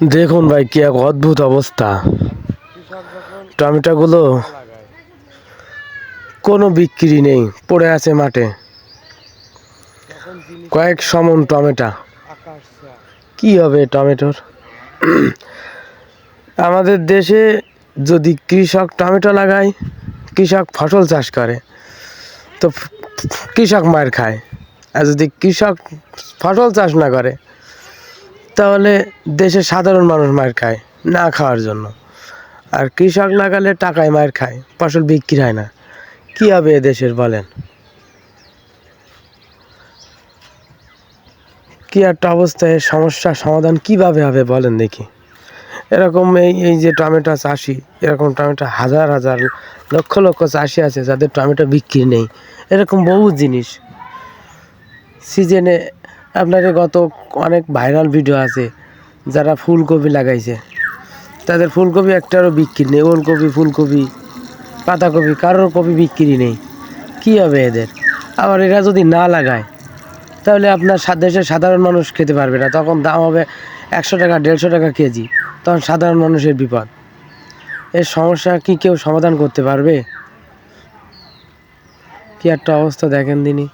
দেখুন ভাই কি এক অদ্ভুত অবস্থা। টমেটোগুলো কোনো বিক্রি নেই, পড়ে আছে মাঠে কয়েক সমন টমেটো। কি হবে টমেটোর? আমাদের দেশে যদি কৃষক টমেটো লাগায়, কৃষক ফসল চাষ করে, তো কৃষক মার খায়। আর যদি কৃষক ফসল চাষ না করে, তাহলে দেশের সাধারণ মানুষ মার খায় না খাওয়ার জন্য। আর কৃষক লাগালে টাকায় মার খায়, ফসল বিক্রি হয় না। কী হবে এদেশের বলেন? কী একটা অবস্থায় সমস্যার সমাধান কিভাবে হবে বলেন দেখি। এরকম এই যে টমেটো চাষি, এরকম টমেটো হাজার হাজার লক্ষ লক্ষ চাষি আছে যাদের টমেটো বিক্রি নেই। এরকম বহু জিনিস সিজনে আপনার গত অনেক ভাইরাল ভিডিও আছে, যারা ফুলকপি লাগাইছে তাদের ফুলকপি একটারও বিক্রি নেই। ওলকপি, ফুলকপি, পাতাকপি, কারোর কপি বিক্রি নেই। কী হবে এদের? আবার এরা যদি না লাগায়, তাহলে আপনার দেশের সাধারণ মানুষ খেতে পারবে না। তখন দাম হবে 100 টাকা, 150 টাকা কেজি। তখন সাধারণ মানুষের বিপদ। এর সমস্যা কি কেউ সমাধান করতে পারবে? কি একটা অবস্থা দেখেন দিনই।